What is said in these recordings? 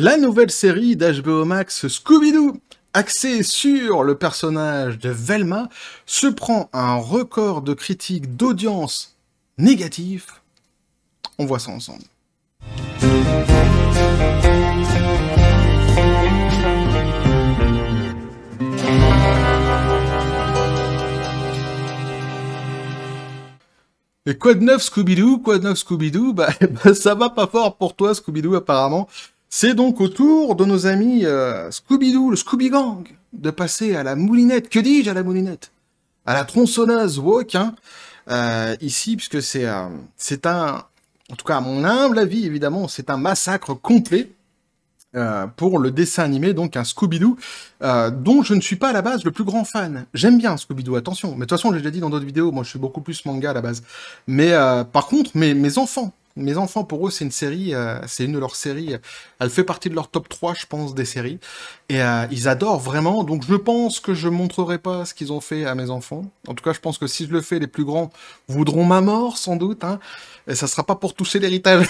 La nouvelle série d'HBO Max Scooby-Doo, axée sur le personnage de Velma, se prend un record de critiques d'audience négatif. On voit ça ensemble. Et quoi de neuf Scooby-Doo? Quoi de neuf Scooby-Doo? Ça va pas fort pour toi Scooby-Doo apparemment. C'est donc au tour de nos amis Scooby-Doo, le Scooby-Gang, de passer à la moulinette. Que dis-je à la moulinette? À la tronçonneuse woke, hein, ici, puisque c'est un... En tout cas, à mon humble avis, évidemment, c'est un massacre complet. Pour le dessin animé, donc un Scooby-Doo, dont je ne suis pas à la base le plus grand fan. J'aime bien Scooby-Doo, attention, mais de toute façon, j'ai déjà dit dans d'autres vidéos, moi je suis beaucoup plus manga à la base. Mais par contre, mes enfants, pour eux, c'est une série, c'est une de leurs séries, elle fait partie de leur top 3, je pense, des séries, et ils adorent vraiment, donc je pense que je montrerai pas ce qu'ils ont fait à mes enfants. En tout cas, je pense que si je le fais, les plus grands voudront ma mort, sans doute, hein, et ça sera pas pour toucher l'héritage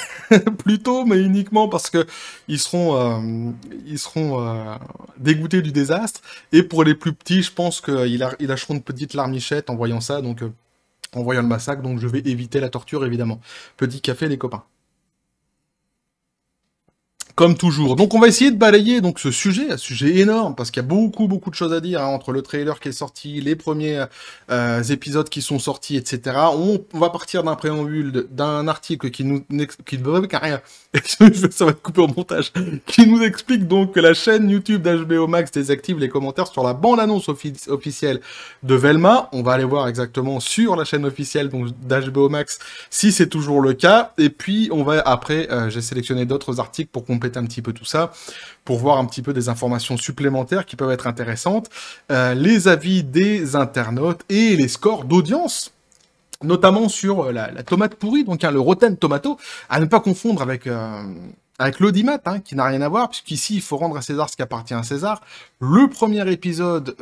plutôt, mais uniquement parce que ils seront dégoûtés du désastre. Et pour les plus petits, je pense qu'ils lâcheront une petite larmichette en voyant ça, donc en voyant le massacre, donc je vais éviter la torture évidemment. Petit café les copains. Comme toujours. Donc on va essayer de balayer donc ce sujet, un sujet énorme, parce qu'il y a beaucoup de choses à dire, hein, entre le trailer qui est sorti, les premiers épisodes qui sont sortis, etc. On va partir d'un préambule, d'un article qui ne rien, ça va être coupé au montage, qui nous explique donc que la chaîne YouTube d'HBO Max désactive les commentaires sur la bande-annonce officielle de Velma. On va aller voir exactement sur la chaîne officielle d'HBO Max si c'est toujours le cas. Et puis on va après, j'ai sélectionné d'autres articles pour compléter un petit peu tout ça, pour voir un petit peu des informations supplémentaires qui peuvent être intéressantes, les avis des internautes et les scores d'audience, notamment sur la tomate pourrie, donc hein, le Rotten Tomato, à ne pas confondre avec l'audimat, hein, qui n'a rien à voir, puisqu'ici il faut rendre à César ce qui appartient à César. Le premier épisode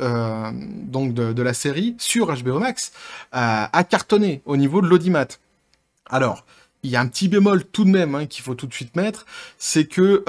donc de la série sur HBO Max a cartonné au niveau de l'audimat. Alors, il y a un petit bémol tout de même, hein, qu'il faut tout de suite mettre, c'est que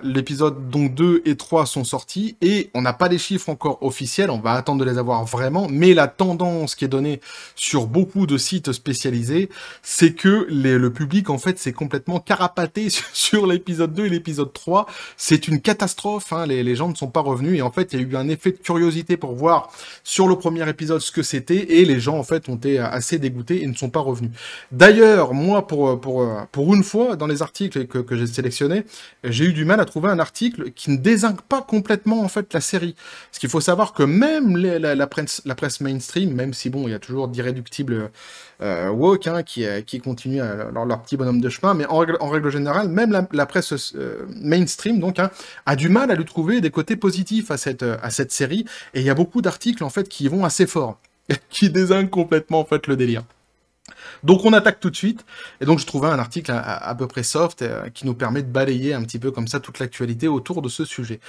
l'épisode donc 2 et 3 sont sortis, et on n'a pas les chiffres encore officiels, on va attendre de les avoir vraiment, mais la tendance qui est donnée sur beaucoup de sites spécialisés, c'est que le public, en fait, s'est complètement carapaté sur l'épisode 2 et l'épisode 3. C'est une catastrophe, hein, les gens ne sont pas revenus, et en fait, il y a eu un effet de curiosité pour voir sur le premier épisode ce que c'était, et les gens, en fait, ont été assez dégoûtés et ne sont pas revenus. D'ailleurs, moi, pour une fois, dans les articles que j'ai sélectionnés, j'ai eu du mal à trouver un article qui ne dézingue pas complètement, en fait, la série. Parce qu'il faut savoir que même la presse mainstream, même si, bon, il y a toujours d'irréductibles woke, hein, qui continuent leur petit bonhomme de chemin, mais en règle générale, même la presse mainstream, donc, hein, a du mal à lui trouver des côtés positifs à cette série, et il y a beaucoup d'articles, en fait, qui vont assez fort, qui dézinguent complètement, en fait, le délire. Donc on attaque tout de suite, et donc je trouvais un article à peu près soft qui nous permet de balayer un petit peu comme ça toute l'actualité autour de ce sujet.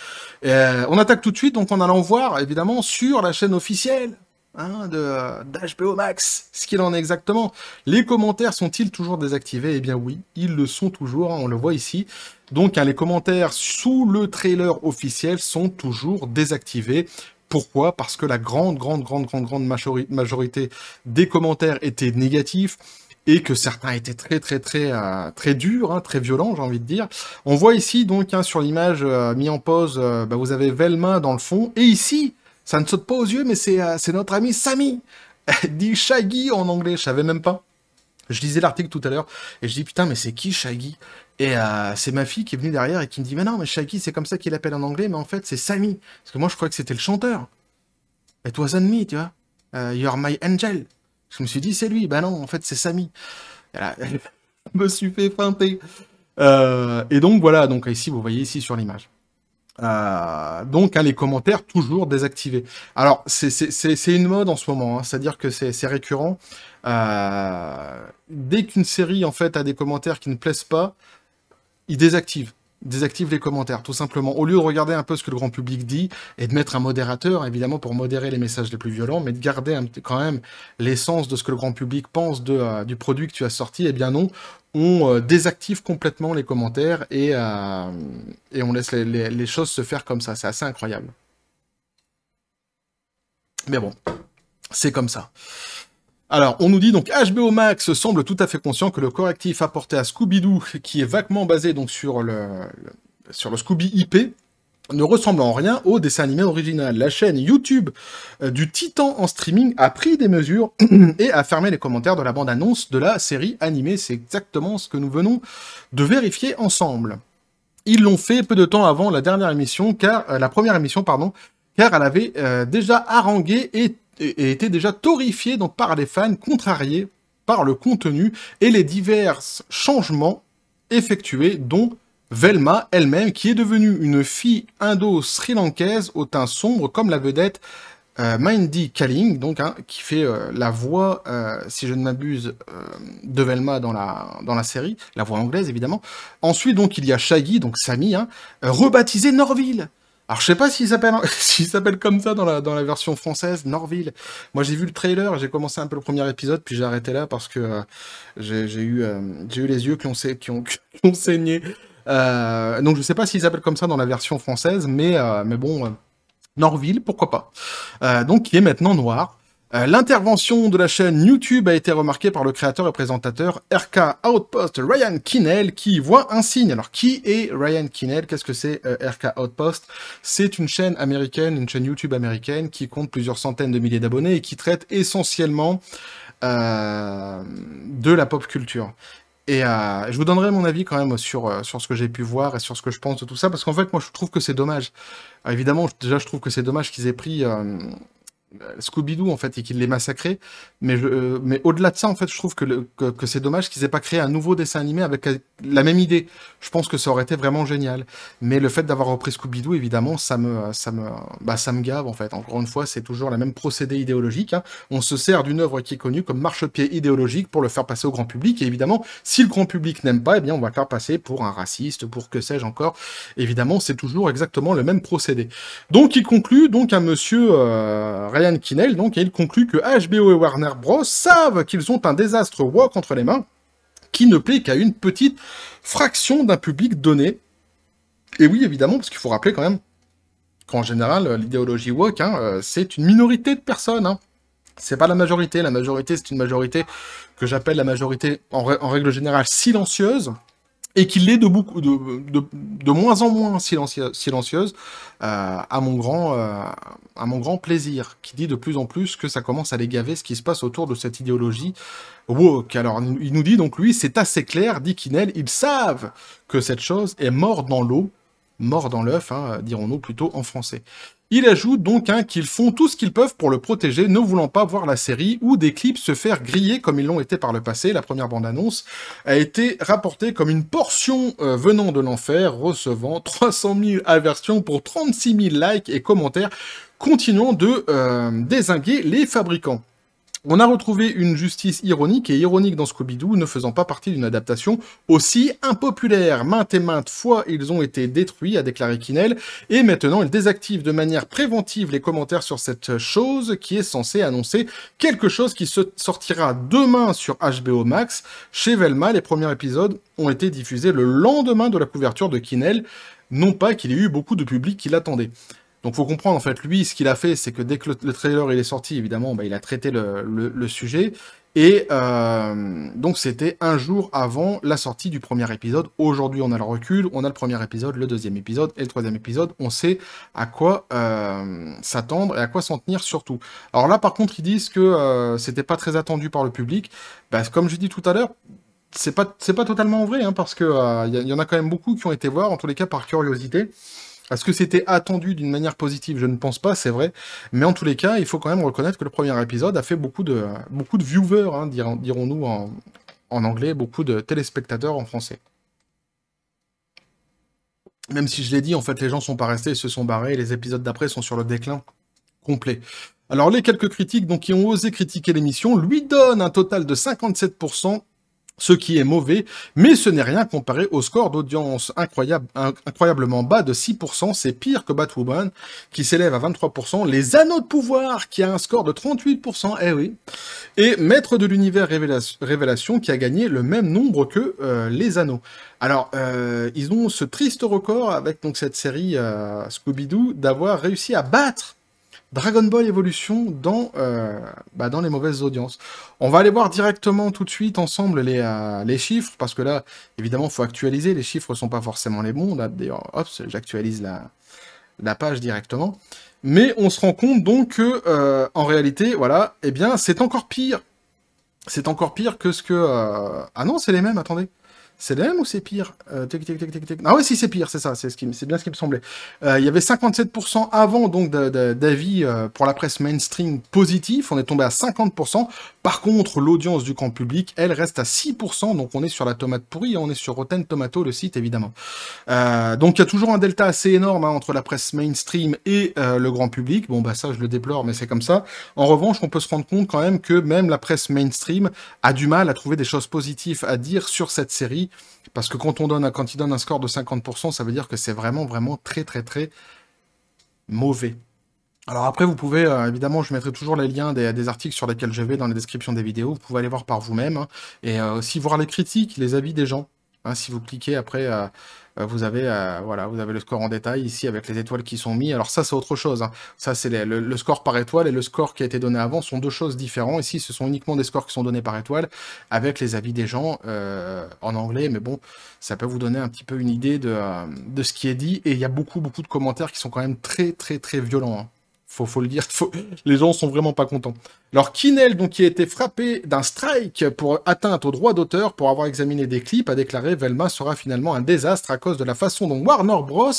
On attaque tout de suite, donc en allant voir évidemment sur la chaîne officielle, hein, d'HBO Max, ce qu'il en est exactement. Les commentaires sont-ils toujours désactivés? Eh bien oui, ils le sont toujours, hein, on le voit ici. Donc hein, les commentaires sous le trailer officiel sont toujours désactivés. Pourquoi? Parce que la grande majorité des commentaires étaient négatifs et que certains étaient très durs, hein, très violents, j'ai envie de dire. On voit ici donc hein, sur l'image mis en pause, vous avez Velma dans le fond, et ici, ça ne saute pas aux yeux, mais c'est notre ami Sammy, dit Shaggy en anglais, je savais même pas. Je lisais l'article tout à l'heure, et je dis, putain, mais c'est qui Shaggy? Et c'est ma fille qui est venue derrière et qui me dit, mais non, mais Shaggy, c'est comme ça qu'il appelle en anglais, mais en fait, c'est Sammy. Parce que moi, je croyais que c'était le chanteur. It wasn't me, tu vois. You're my angel. Je me suis dit, c'est lui. Ben non, en fait, c'est Sammy. Là, je me suis fait feinter. Et donc, voilà, donc ici, vous voyez ici sur l'image. Donc, hein, les commentaires toujours désactivés. Alors, c'est une mode en ce moment, hein, c'est-à-dire que c'est récurrent. Dès qu'une série, en fait, a des commentaires qui ne plaisent pas, ils désactivent. désactive les commentaires, tout simplement. Au lieu de regarder un peu ce que le grand public dit et de mettre un modérateur, évidemment, pour modérer les messages les plus violents, mais de garder quand même l'essence de ce que le grand public pense du produit que tu as sorti, eh bien non, on désactive complètement les commentaires et on laisse les choses se faire comme ça. C'est assez incroyable. Mais bon, c'est comme ça. Alors, on nous dit donc HBO Max semble tout à fait conscient que le correctif apporté à Scooby-Doo, qui est vaguement basé donc sur le Scooby IP, ne ressemble en rien au dessin animé original. La chaîne YouTube du Titan en streaming a pris des mesures et a fermé les commentaires de la bande-annonce de la série animée. C'est exactement ce que nous venons de vérifier ensemble. Ils l'ont fait peu de temps avant la première émission, car elle avait déjà harangué et était déjà torréfiée donc, par les fans contrariés par le contenu et les divers changements effectués, dont Velma elle-même, qui est devenue une fille indo-sri-lankaise au teint sombre, comme la vedette Mindy Kaling, donc, qui fait la voix, si je ne m'abuse, de Velma dans la série, la voix anglaise, évidemment. Ensuite, donc, il y a Shaggy, donc Sammy, rebaptisé Norville. Alors, je sais pas s'il s'appelle comme ça dans la version française, Norville. Moi, j'ai vu le trailer, j'ai commencé un peu le premier épisode, puis j'ai arrêté là parce que j'ai eu les yeux qui ont saigné. Donc, je sais pas s'il s'appelle comme ça dans la version française, mais bon, Norville, pourquoi pas. Donc, qui est maintenant noir. L'intervention de la chaîne YouTube a été remarquée par le créateur et présentateur RK Outpost Ryan Kinnell, qui voit un signe. Alors, qui est Ryan Kinnell? Qu'est-ce que c'est RK Outpost? C'est une chaîne américaine, une chaîne YouTube américaine, qui compte plusieurs centaines de milliers d'abonnés et qui traite essentiellement de la pop culture. Et je vous donnerai mon avis quand même sur ce que j'ai pu voir et sur ce que je pense de tout ça, parce qu'en fait, moi, je trouve que c'est dommage. Alors, évidemment, déjà, je trouve que c'est dommage qu'ils aient pris Scooby-Doo, en fait, et qu'ils l'aient massacré. Mais au-delà de ça, en fait, je trouve que c'est dommage qu'ils aient pas créé un nouveau dessin animé avec la même idée. Je pense que ça aurait été vraiment génial. Mais le fait d'avoir repris Scooby-Doo, évidemment, ça me gave, en fait. Encore une fois, c'est toujours la même procédé idéologique. On se sert d'une œuvre qui est connue comme marchepied idéologique pour le faire passer au grand public. Et évidemment, si le grand public n'aime pas, eh bien, on va le faire passer pour un raciste, pour que sais-je encore. Évidemment, c'est toujours exactement le même procédé. Donc, il conclut, donc, un monsieur Ryan Kinnell, donc, et il conclut que HBO et Warner Bros savent qu'ils ont un désastre woke entre les mains, qui ne plaît qu'à une petite fraction d'un public donné. Et oui, évidemment, parce qu'il faut rappeler quand même qu'en général, l'idéologie woke, c'est une minorité de personnes. C'est pas la majorité. La majorité, c'est une majorité que j'appelle la majorité, en règle générale, silencieuse, et qui l'est de moins en moins silencieuse, à mon grand plaisir, qui dit de plus en plus que ça commence à les gaver ce qui se passe autour de cette idéologie woke. Alors, il nous dit donc, lui, c'est assez clair, dit Kinnell, ils savent que cette chose est morte dans l'eau, mort dans l'œuf, dirons-nous plutôt en français. Il ajoute donc qu'ils font tout ce qu'ils peuvent pour le protéger, ne voulant pas voir la série ou des clips se faire griller comme ils l'ont été par le passé. La première bande-annonce a été rapportée comme une portion venant de l'enfer, recevant 300 000 aversions pour 36 000 likes et commentaires, continuant de dézinguer les fabricants. On a retrouvé une justice ironique et ironique dans Scooby-Doo, ne faisant pas partie d'une adaptation aussi impopulaire. Maintes et maintes fois, ils ont été détruits, a déclaré Kinnell, et maintenant, il désactive de manière préventive les commentaires sur cette chose qui est censée annoncer quelque chose qui se sortira demain sur HBO Max. Chez Velma, les premiers épisodes ont été diffusés le lendemain de la couverture de Kinnell, non pas qu'il y ait eu beaucoup de public qui l'attendait. Donc, faut comprendre, en fait, lui, ce qu'il a fait, c'est que dès que le trailer il est sorti, évidemment, il a traité le sujet. Et donc, c'était un jour avant la sortie du premier épisode. Aujourd'hui, on a le recul, on a le premier épisode, le deuxième épisode et le troisième épisode. On sait à quoi s'attendre et à quoi s'en tenir surtout. Alors là, par contre, ils disent que c'était pas très attendu par le public. Comme je dis tout à l'heure, c'est pas totalement vrai, parce que y en a quand même beaucoup qui ont été voir, en tous les cas par curiosité. Est-ce que c'était attendu d'une manière positive? Je ne pense pas, c'est vrai. Mais en tous les cas, il faut quand même reconnaître que le premier épisode a fait beaucoup de viewers, dirons-nous en anglais, beaucoup de téléspectateurs en français. Même si je l'ai dit, en fait, les gens sont pas restés, ils se sont barrés, et les épisodes d'après sont sur le déclin complet. Alors, les quelques critiques qui ont osé critiquer l'émission lui donnent un total de 57%, ce qui est mauvais, mais ce n'est rien comparé au score d'audience incroyablement bas de 6%, c'est pire que Batwoman, qui s'élève à 23%, Les Anneaux de Pouvoir, qui a un score de 38%, eh oui, et Maître de l'Univers Révélation, qui a gagné le même nombre que Les Anneaux. Alors, ils ont ce triste record, avec donc cette série Scooby-Doo, d'avoir réussi à battre Dragon Ball Evolution dans les mauvaises audiences. On va aller voir directement tout de suite ensemble les chiffres, parce que là, évidemment, il faut actualiser, les chiffres sont pas forcément les bons. Là, d'ailleurs, hop, j'actualise la page directement. Mais on se rend compte donc que, en réalité, voilà, eh bien, c'est encore pire. C'est encore pire que ce que... Ah non, c'est les mêmes, attendez. C'est les mêmes ou c'est pire? Ah ouais, si, c'est pire, c'est ça, c'est bien ce qui me semblait. Il y avait 57% avant, donc, d'avis pour la presse mainstream positif, on est tombé à 50%. Par contre, l'audience du grand public, elle reste à 6%, donc on est sur la tomate pourrie, on est sur Rotten Tomato, le site, évidemment. Donc il y a toujours un delta assez énorme entre la presse mainstream et le grand public. Bon, bah ça, je le déplore, mais c'est comme ça. En revanche, on peut se rendre compte quand même que même la presse mainstream a du mal à trouver des choses positives à dire sur cette série, parce que quand il donne un score de 50%, ça veut dire que c'est vraiment, vraiment très, très, très mauvais. Alors après, vous pouvez, évidemment, je mettrai toujours les liens des articles sur lesquels je vais dans la description des vidéos, vous pouvez aller voir par vous-même, hein, et aussi voir les critiques, les avis des gens. Hein, si vous cliquez après, vous avez le score en détail ici avec les étoiles qui sont mises. Alors ça, c'est autre chose. Hein. Ça, c'est le score par étoile et le score qui a été donné avant sont deux choses différentes. Ici, ce sont uniquement des scores qui sont donnés par étoile avec les avis des gens en anglais. Mais bon, ça peut vous donner un petit peu une idée de ce qui est dit. Et il y a beaucoup, beaucoup de commentaires qui sont quand même très, très, très violents. Hein. Faut le dire, les gens sont vraiment pas contents. Alors, Kinel, donc, qui a été frappé d'un strike pour atteinte aux droits d'auteur pour avoir examiné des clips, a déclaré « Velma sera finalement un désastre à cause de la façon dont Warner Bros.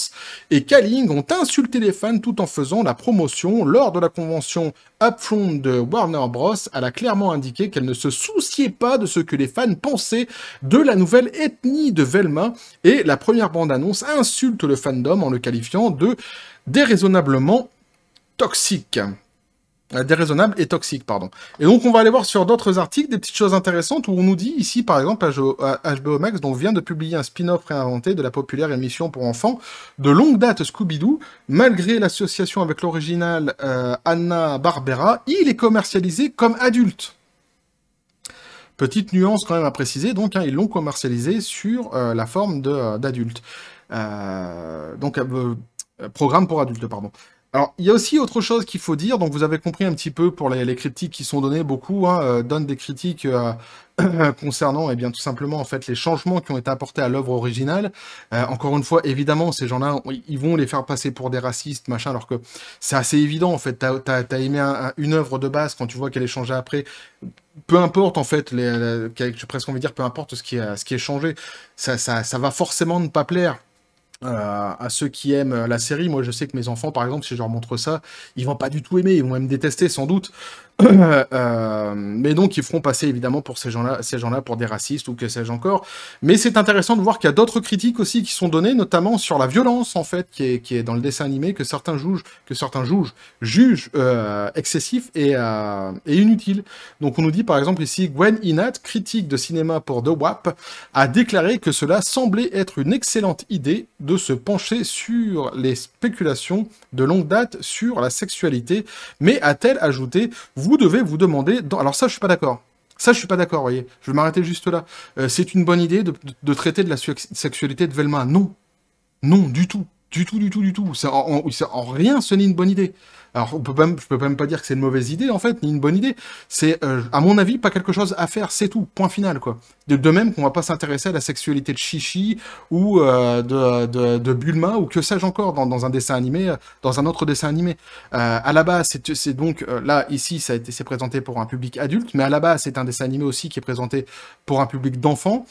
Et Kaling ont insulté les fans tout en faisant la promotion. Lors de la convention Upfront de Warner Bros, elle a clairement indiqué qu'elle ne se souciait pas de ce que les fans pensaient de la nouvelle ethnie de Velma, et la première bande-annonce insulte le fandom en le qualifiant de déraisonnablement toxique. Déraisonnable et toxique, pardon. Et donc, on va aller voir sur d'autres articles des petites choses intéressantes où on nous dit, ici, par exemple, HBO Max donc, vient de publier un spin-off réinventé de la populaire émission pour enfants de longue date Scooby-Doo. Malgré l'association avec l'original Hanna-Barbera, il est commercialisé comme adulte. Petite nuance quand même à préciser, donc, hein, ils l'ont commercialisé sur la forme d'adulte. Programme pour adultes, pardon. Alors, il y a aussi autre chose qu'il faut dire, donc vous avez compris un petit peu pour les critiques qui sont données, beaucoup donnent des critiques concernant, eh bien, tout simplement, en fait, les changements qui ont été apportés à l'œuvre originale. Encore une fois, évidemment, ces gens-là, ils vont les faire passer pour des racistes, machin, alors que c'est assez évident, en fait, t'as aimé une œuvre de base, quand tu vois qu'elle est changée après, peu importe, en fait, j'ai presque envie de dire, peu importe ce qui est changé, ça va forcément ne pas plaire à ceux qui aiment la série. Moi, je sais que mes enfants, par exemple, si je leur montre ça, ils vont pas du tout aimer, ils vont même détester, sans doute. Mais donc, ils feront passer, évidemment, pour ces gens-là pour des racistes, ou que sais-je encore. Mais c'est intéressant de voir qu'il y a d'autres critiques aussi qui sont données, notamment sur la violence, en fait, qui est dans le dessin animé, que certains jugent excessif et inutile. Donc, on nous dit, par exemple, ici, Gwen Inat, critique de cinéma pour The WAP, a déclaré que cela semblait être une excellente idée de se pencher sur les spéculations de longue date sur la sexualité, mais a-t-elle ajouté, vous devez vous demander... Alors ça, je suis pas d'accord. Ça, je suis pas d'accord, vous voyez. Je vais m'arrêter juste là. C'est une bonne idée de traiter de la sexualité de Velma. Non. Non, du tout. Du tout. En rien, ce n'est une bonne idée. Alors, je peux même pas dire que c'est une mauvaise idée, en fait, ni une bonne idée. C'est, à mon avis, pas quelque chose à faire, c'est tout. Point final, quoi. De même qu'on va pas s'intéresser à la sexualité de Chichi, ou de Bulma, ou que sais-je encore, dans un dessin animé, dans un autre dessin animé. À la base, c'est donc, là, ici, c'est présenté pour un public adulte, mais à la base, c'est un dessin animé aussi qui est présenté pour un public d'enfants.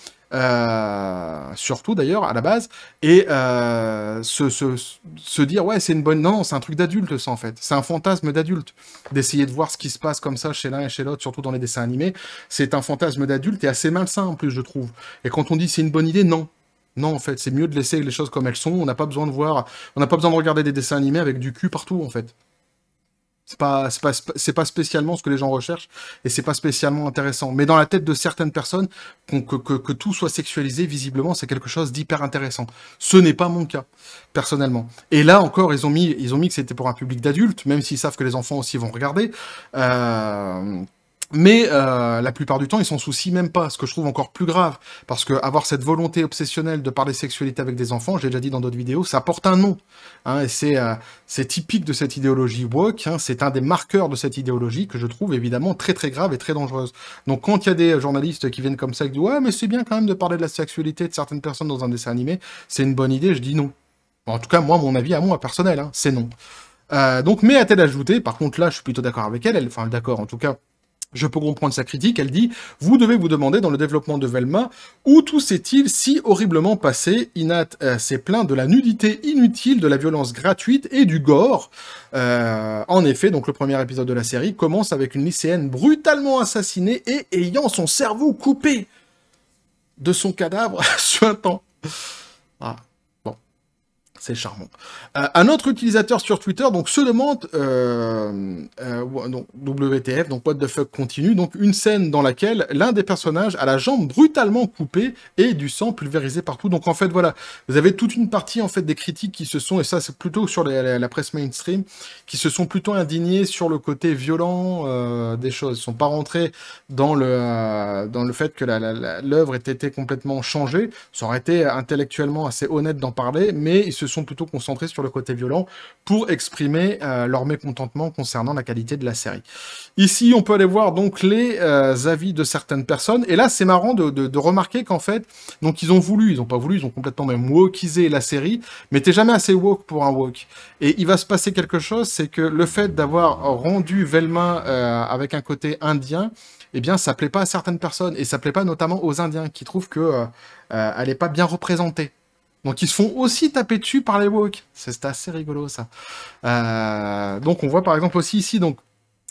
Surtout d'ailleurs à la base, et se dire ouais c'est une bonne... Non, c'est un truc d'adulte ça en fait, c'est un fantasme d'adulte, d'essayer de voir ce qui se passe comme ça chez l'un et chez l'autre, surtout dans les dessins animés, c'est un fantasme d'adulte et assez malsain en plus je trouve, et quand on dit c'est une bonne idée, non. Non, en fait, c'est mieux de laisser les choses comme elles sont, on n'a pas besoin de regarder des dessins animés avec du cul partout en fait. C'est pas spécialement ce que les gens recherchent, et c'est pas spécialement intéressant. Mais dans la tête de certaines personnes, que tout soit sexualisé, visiblement, c'est quelque chose d'hyper intéressant. Ce n'est pas mon cas, personnellement. Et là encore, ils ont mis que c'était pour un public d'adultes, même s'ils savent que les enfants aussi vont regarder. Mais la plupart du temps, ils s'en soucient même pas, ce que je trouve encore plus grave. Parce que avoir cette volonté obsessionnelle de parler sexualité avec des enfants, j'ai déjà dit dans d'autres vidéos, ça porte un nom. Hein, et c'est typique de cette idéologie woke, hein, c'est un des marqueurs de cette idéologie que je trouve évidemment très très grave et très dangereuse. Donc quand il y a des journalistes qui viennent comme ça et qui disent « Ouais, mais c'est bien quand même de parler de la sexualité de certaines personnes dans un dessin animé, c'est une bonne idée », je dis non. Bon, en tout cas, moi, mon avis à moi, personnel, hein, c'est non. Donc, mais a-t-elle ajouté, par contre là, je suis plutôt d'accord avec elle, enfin d'accord, en tout cas, je peux comprendre sa critique, elle dit « Vous devez vous demander dans le développement de Velma, où tout s'est-il si horriblement passé ? Inat s'est plaint de la nudité inutile, de la violence gratuite et du gore. En effet, donc le premier épisode de la série commence avec une lycéenne brutalement assassinée et ayant son cerveau coupé de son cadavre suintant. » Ah. C'est charmant. Un autre utilisateur sur Twitter donc se demande donc, WTF, donc what the fuck continue, donc une scène dans laquelle l'un des personnages a la jambe brutalement coupée et du sang pulvérisé partout. Donc en fait voilà, vous avez toute une partie en fait des critiques qui se sont, et ça c'est plutôt sur la presse mainstream, qui se sont plutôt indignés sur le côté violent des choses. Ils sont pas rentrés dans le fait que l'œuvre ait été complètement changée. Ça aurait été intellectuellement assez honnête d'en parler, mais ils se sont plutôt concentrés sur le côté violent pour exprimer leur mécontentement concernant la qualité de la série. Ici, on peut aller voir donc les avis de certaines personnes, et là, c'est marrant de remarquer qu'en fait, donc ils ont complètement même wokeisé la série, mais t'es jamais assez woke pour un woke. Et il va se passer quelque chose, c'est que le fait d'avoir rendu Velma avec un côté indien, eh bien, ça plaît pas à certaines personnes, et ça plaît pas notamment aux Indiens, qui trouvent que elle est pas bien représentée. Donc ils se font aussi taper dessus par les woke. C'est assez rigolo ça. Donc on voit par exemple aussi ici, donc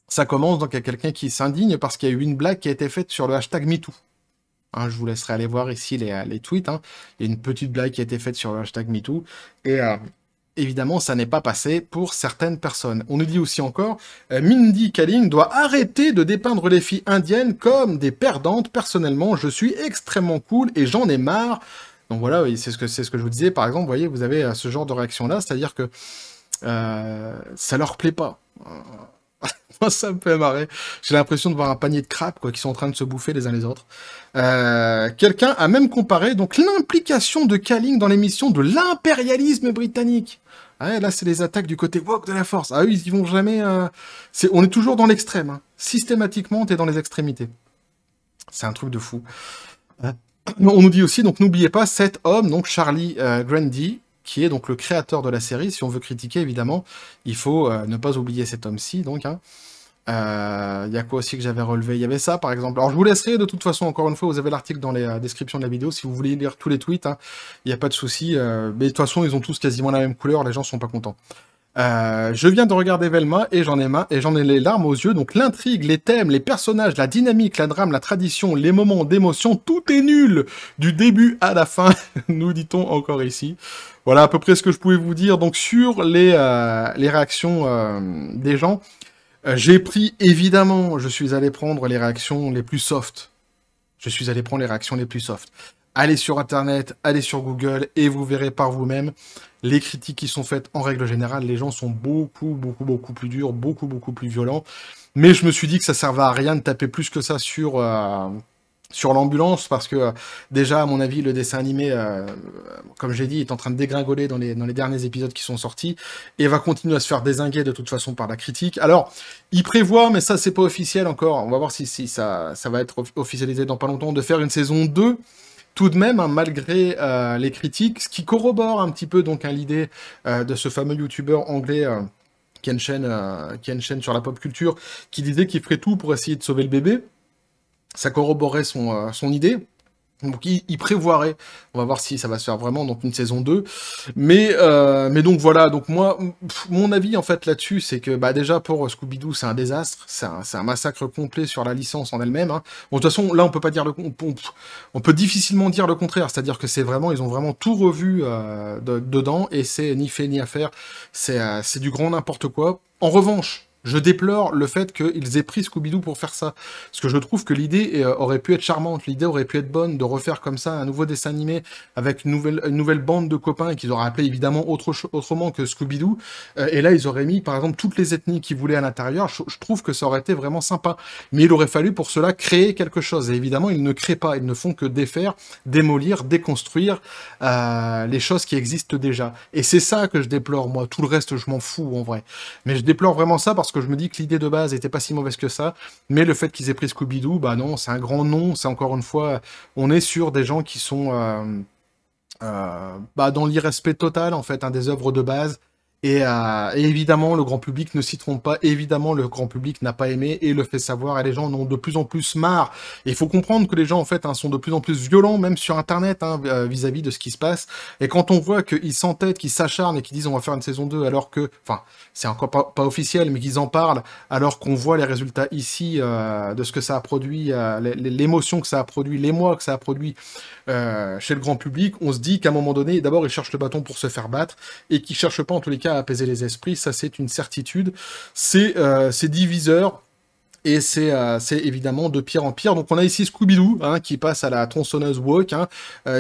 ça commence, donc il y a quelqu'un qui s'indigne parce qu'il y a eu une blague qui a été faite sur le hashtag MeToo. Hein, je vous laisserai aller voir ici les tweets. Hein. Il y a une petite blague qui a été faite sur le hashtag MeToo. Et évidemment, ça n'est pas passé pour certaines personnes. On nous dit aussi encore, Mindy Kaling doit arrêter de dépeindre les filles indiennes comme des perdantes. Personnellement, je suis extrêmement cool et j'en ai marre. Donc voilà, oui, c'est ce que je vous disais. Par exemple, vous voyez, vous avez ce genre de réaction-là, c'est-à-dire que ça leur plaît pas. Moi, ça me fait marrer. J'ai l'impression de voir un panier de crabes quoi, qui sont en train de se bouffer les uns les autres. Quelqu'un a même comparé donc l'implication de Kaling dans l'émission de l'impérialisme britannique. Ah, là, c'est les attaques du côté woke de la force. Ah oui, ils y vont jamais... on est toujours dans l'extrême. Hein. Systématiquement, t'es dans les extrémités. C'est un truc de fou. On nous dit aussi, donc n'oubliez pas, cet homme, donc Charlie Grandy, qui est donc le créateur de la série. Si on veut critiquer, évidemment, il faut ne pas oublier cet homme-ci, donc. Hein. Y a quoi aussi que j'avais relevé? Il y avait ça, par exemple. Alors, je vous laisserai, de toute façon, encore une fois, vous avez l'article dans les descriptions de la vidéo, si vous voulez lire tous les tweets, hein, il n'y a pas de souci. Mais de toute façon, ils ont tous quasiment la même couleur, les gens sont pas contents. Je viens de regarder Velma et j'en ai les larmes aux yeux. Donc l'intrigue, les thèmes, les personnages, la dynamique, la drame, la tradition, les moments d'émotion, tout est nul du début à la fin, nous dit-on encore ici. Voilà à peu près ce que je pouvais vous dire. Donc sur les réactions des gens, j'ai pris évidemment, je suis allé prendre les réactions les plus soft. Allez sur Internet, allez sur Google, et vous verrez par vous-même les critiques qui sont faites en règle générale. Les gens sont beaucoup plus durs, beaucoup plus violents. Mais je me suis dit que ça servait à rien de taper plus que ça sur l'ambulance, parce que déjà, à mon avis, le dessin animé, comme j'ai dit, est en train de dégringoler dans les derniers épisodes qui sont sortis, et va continuer à se faire dézinguer de toute façon par la critique. Alors, il prévoit, mais ça, c'est pas officiel encore, on va voir si ça va être officialisé dans pas longtemps, de faire une saison 2, tout de même, hein, malgré les critiques, ce qui corrobore un petit peu donc l'idée de ce fameux youtubeur anglais qui a une chaîne sur la pop culture, qui disait qu'il ferait tout pour essayer de sauver le bébé. Ça corroborait son idée. Donc il prévoirait, on va voir si ça va se faire vraiment, donc une saison 2. Mais donc voilà, donc moi, mon avis en fait là-dessus, c'est que bah déjà pour Scooby-Doo, c'est un désastre, c'est un massacre complet sur la licence en elle-même. Hein. Bon, de toute façon, là on peut pas dire on peut difficilement dire le contraire, c'est-à-dire que ils ont vraiment tout revu dedans, et c'est ni fait ni à faire, c'est du grand n'importe quoi. En revanche, Je déplore le fait qu'ils aient pris Scooby-Doo pour faire ça. Parce que je trouve que l'idée aurait pu être charmante, l'idée aurait pu être bonne de refaire comme ça un nouveau dessin animé avec une nouvelle bande de copains qu'ils auraient appelé évidemment autrement que Scooby-Doo. Et là, ils auraient mis, par exemple, toutes les ethnies qu'ils voulaient à l'intérieur. Je trouve que ça aurait été vraiment sympa. Mais il aurait fallu pour cela créer quelque chose. Et évidemment, ils ne créent pas. Ils ne font que défaire, démolir, déconstruire les choses qui existent déjà. Et c'est ça que je déplore, moi. Tout le reste, je m'en fous, en vrai. Mais je déplore vraiment ça parce que je me dis que l'idée de base était pas si mauvaise que ça, mais le fait qu'ils aient pris Scooby-Doo, bah non, c'est un grand nom, c'est encore une fois, on est sur des gens qui sont dans l'irrespect total, en fait, hein, des œuvres de base. Et évidemment, le grand public ne s'y trompe pas. Évidemment, le grand public n'a pas aimé et le fait savoir. Et les gens en ont de plus en plus marre. Et il faut comprendre que les gens, en fait, hein, sont de plus en plus violents, même sur Internet, hein, vis-à-vis de ce qui se passe. Et quand on voit qu'ils s'entêtent, qu'ils s'acharnent et qu'ils disent on va faire une saison 2, alors que, enfin, c'est encore pas officiel, mais qu'ils en parlent, alors qu'on voit les résultats ici de ce que ça a produit, l'émotion que ça a produit, l'émoi que ça a produit chez le grand public, on se dit qu'à un moment donné, d'abord, ils cherchent le bâton pour se faire battre, et qu'ils cherchent pas, en tous les cas, à apaiser les esprits. Ça, c'est une certitude. C'est diviseur, et c'est évidemment de pire en pire. Donc on a ici Scooby-Doo, hein, qui passe à la tronçonneuse woke. Hein,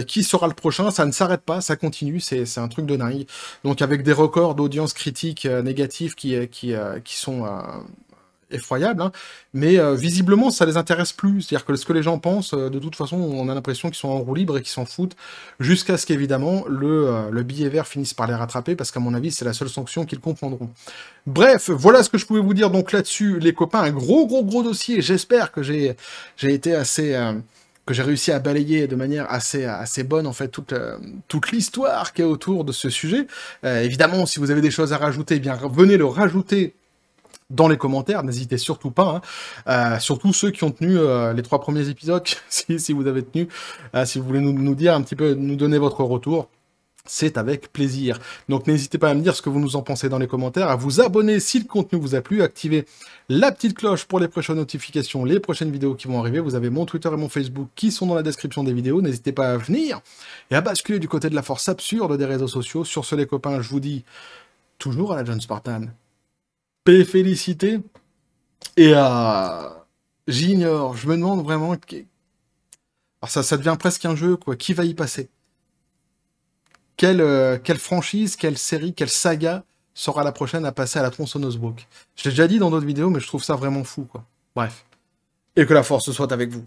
qui sera le prochain? Ça ne s'arrête pas, ça continue, c'est un truc de dingue. Donc avec des records d'audience critique négatifs qui sont effroyables, hein, mais visiblement ça les intéresse plus. C'est-à-dire que ce que les gens pensent, de toute façon, on a l'impression qu'ils sont en roue libre et qu'ils s'en foutent, jusqu'à ce qu'évidemment le billet vert finisse par les rattraper, parce qu'à mon avis, c'est la seule sanction qu'ils comprendront. Bref, voilà ce que je pouvais vous dire donc là-dessus, les copains, un gros dossier. J'espère que j'ai été assez... que j'ai réussi à balayer de manière assez bonne, en fait, toute l'histoire qui est autour de ce sujet. Évidemment, si vous avez des choses à rajouter, eh bien, venez le rajouter dans les commentaires, n'hésitez surtout pas, hein. Surtout ceux qui ont tenu les 3 premiers épisodes, si vous avez tenu, si vous voulez nous dire un petit peu, nous donner votre retour, c'est avec plaisir. Donc n'hésitez pas à me dire ce que vous nous en pensez dans les commentaires, à vous abonner si le contenu vous a plu, activer la petite cloche pour les prochaines notifications, les prochaines vidéos qui vont arriver. Vous avez mon Twitter et mon Facebook qui sont dans la description des vidéos, n'hésitez pas à venir et à basculer du côté de la force absurde des réseaux sociaux. Sur ce les copains, je vous dis toujours à la John Spartan. Paix et félicité. Et j'ignore, je me demande vraiment... Alors ça devient presque un jeu, quoi. Qui va y passer? Quelle franchise, quelle série, quelle saga sera la prochaine à passer à la tronçonneuse woke? Je l'ai déjà dit dans d'autres vidéos, mais je trouve ça vraiment fou, quoi. Bref. Et que la force soit avec vous.